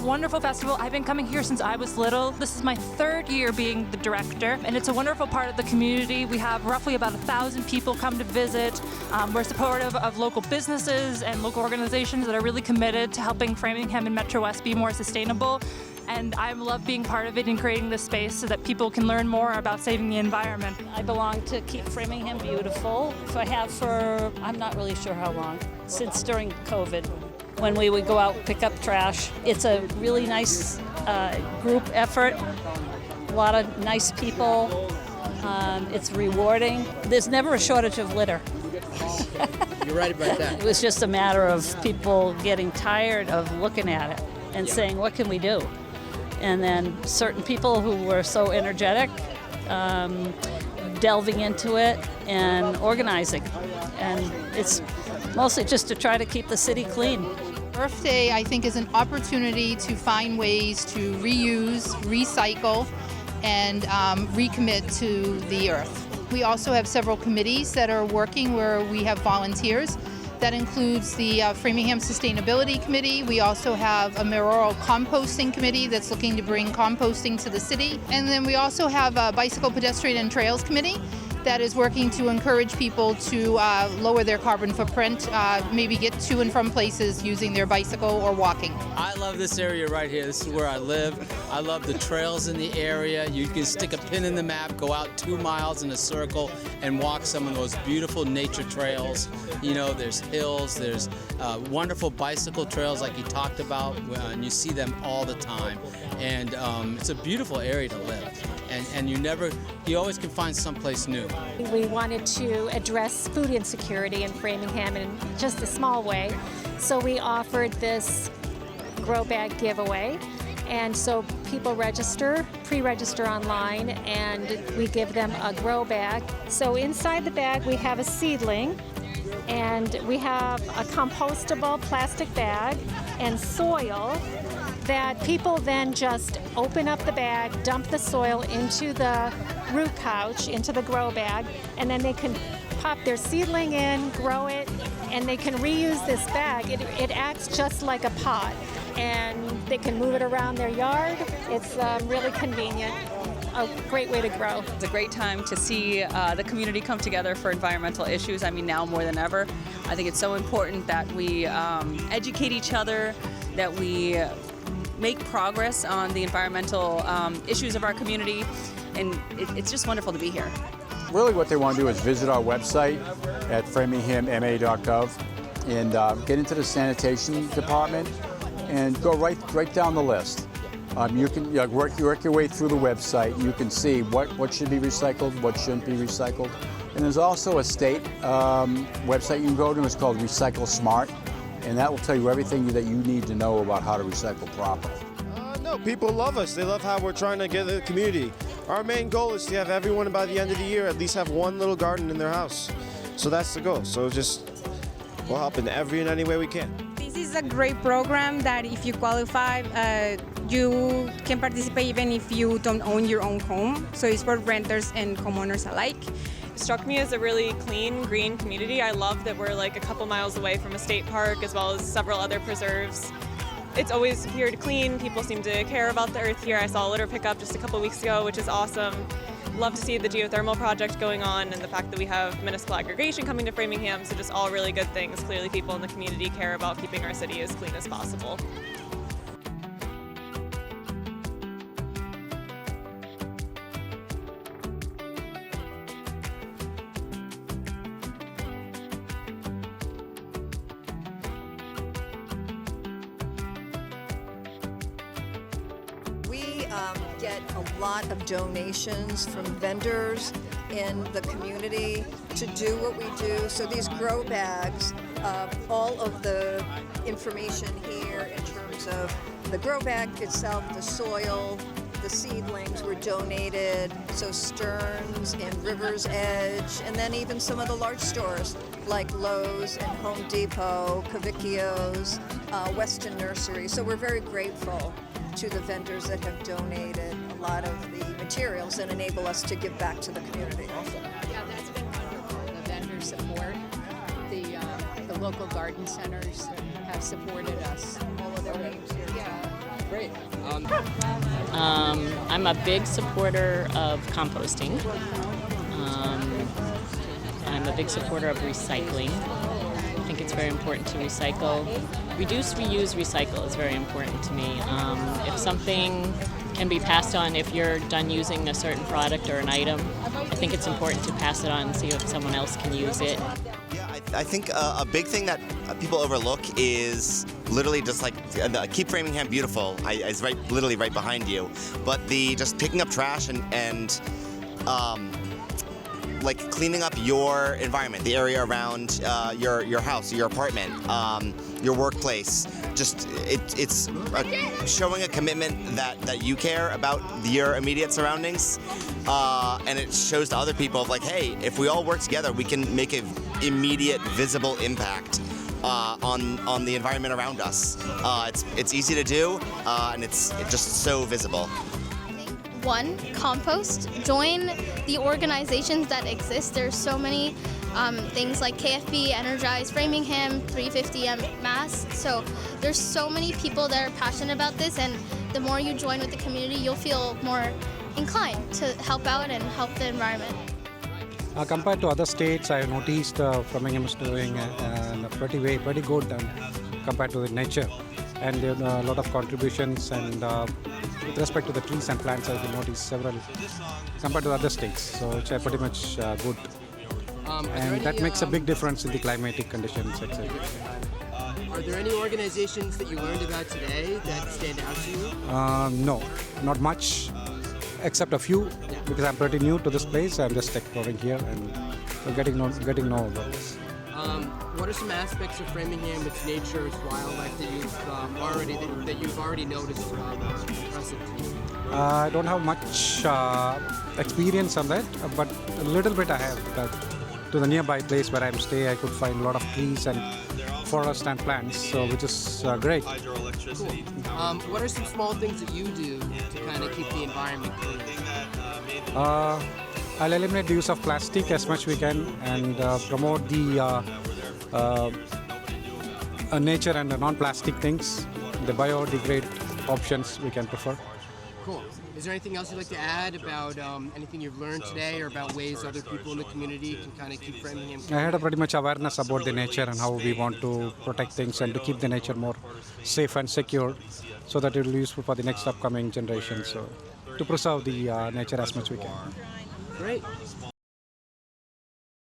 wonderful festival. I've been coming here since I was little. This is my third year being the director, and it's a wonderful part of the community. We have roughly about 1,000 people come to visit. We're supportive of local businesses and local organizations that are really committed to helping Framingham and Metro West be more sustainable. And I love being part of it and creating this space so that people can learn more about saving the environment. I belong to Keep Framingham Beautiful. I have for, I'm not really sure how long, since during COVID, when we would go out and pick up trash. It's a really nice group effort, a lot of nice people. It's rewarding. There's never a shortage of litter. You're right about that. It was just a matter of people getting tired of looking at it and saying, what can we do? And then certain people who were so energetic, delving into it and organizing. And it's mostly just to try to keep the city clean. Earth Day, I think, is an opportunity to find ways to reuse, recycle, and recommit to the earth. We also have several committees that are working where we have volunteers. That includes the Framingham Sustainability Committee. We also have a mayoral composting committee that's looking to bring composting to the city. And then we also have a Bicycle, Pedestrian, and Trails Committee that is working to encourage people to lower their carbon footprint, maybe get to and from places using their bicycle or walking. I love this area right here. This is where I live. I love the trails in the area. You can stick a pin in the map, go out 2 miles in a circle, and walk some of those beautiful nature trails. You know, there's hills, there's wonderful bicycle trails like you talked about, and you see them all the time. And it's a beautiful area to live. And you always can find someplace new. We wanted to address food insecurity in Framingham in just a small way. So we offered this grow bag giveaway. And so people pre-register online, and we give them a grow bag. So inside the bag we have a seedling, and we have a compostable plastic bag and soil that people then just open up the bag, dump the soil into the root pouch, into the grow bag, and then they can pop their seedling in, grow it, and they can reuse this bag. It acts just like a pot, and they can move it around their yard. It's really convenient. A great way to grow. It's a great time to see the community come together for environmental issues. I mean, now more than ever. I think it's so important that we educate each other, that we make progress on the environmental issues of our community, and it's just wonderful to be here. Really what they want to do is visit our website at framinghamma.gov and get into the sanitation department and go right down the list. You can work your way through the website. You can see what should be recycled, what shouldn't be recycled. And there's also a state website you can go to. It's called Recycle Smart, and that will tell you everything that you need to know about how to recycle properly. No, people love us. They love how we're trying to get the community. Our main goal is to have everyone by the end of the year at least have one little garden in their house. So that's the goal. So we'll help in every and any way we can. This is a great program that if you qualify, you can participate even if you don't own your own home. So it's for renters and homeowners alike. It struck me as a really clean, green community. I love that we're like a couple miles away from a state park as well as several other preserves. It's always appeared clean. People seem to care about the earth here. I saw a litter pickup just a couple weeks ago, which is awesome. Love to see the geothermal project going on and the fact that we have municipal aggregation coming to Framingham, so just all really good things. Clearly people in the community care about keeping our city as clean as possible. Get a lot of donations from vendors in the community to do what we do. So these grow bags, all of the information here in terms of the grow bag itself, the soil, the seedlings were donated. So Stearns and River's Edge, and then even some of the large stores like Lowe's and Home Depot, Cavicchio's, Weston Nursery. So we're very grateful to the vendors that have donated a lot of the materials and enable us to give back to the community. Yeah, that's been wonderful. The vendor support, the local garden centers have supported us. All of their reps here. Yeah. Great. I'm a big supporter of composting. I'm a big supporter of recycling. I think it's very important to recycle. Reduce, reuse, recycle is very important to me. If something can be passed on, if you're done using a certain product or an item, I think it's important to pass it on and see if someone else can use it. Yeah, I think a big thing that people overlook is literally just like keep Framingham beautiful. Is literally right behind you. But just picking up trash and like cleaning up your environment, the area around your house, your apartment, your workplace. Just it's showing a commitment that you care about your immediate surroundings, and it shows to other people of like, hey, if we all work together, we can make an immediate, visible impact on the environment around us. It's easy to do, and it's just so visible. One, compost. Join the organizations that exist. There's so many things like KFB, Energize, Framingham, 350M Mass. So there's so many people that are passionate about this, and the more you join with the community, you'll feel more inclined to help out and help the environment. Compared to other states, I noticed Framingham is doing pretty good compared to the nature, and there are a lot of contributions. And with respect to the trees and plants, I will notice several compared to other states. So it's pretty much good, and that makes a big difference in the climatic conditions, etc. Are there any organizations that you learned about today that stand out to you? No, not much, except a few, because I'm pretty new to this place. I'm just exploring here and getting know about this. What are some aspects of Framingham, its nature, its wildlife that you've already noticed present to you? I don't have much experience on that, but a little bit I have. To the nearby place where I'm staying, I could find a lot of trees and forest and plants, so which is great. Cool. What are some small things that you do to kind of keep the environment clean? I'll eliminate the use of plastic as much we can and promote the nature and the non-plastic things, the biodegradable options we can prefer. Cool. Is there anything else you'd like to add about anything you've learned today, or about ways other people in the community can kind of keep Framingham clean? I had a pretty much awareness about the nature and how we want to protect things and to keep the nature more safe and secure, so that it will be useful for the next upcoming generation. So to preserve the nature as much we can. Great.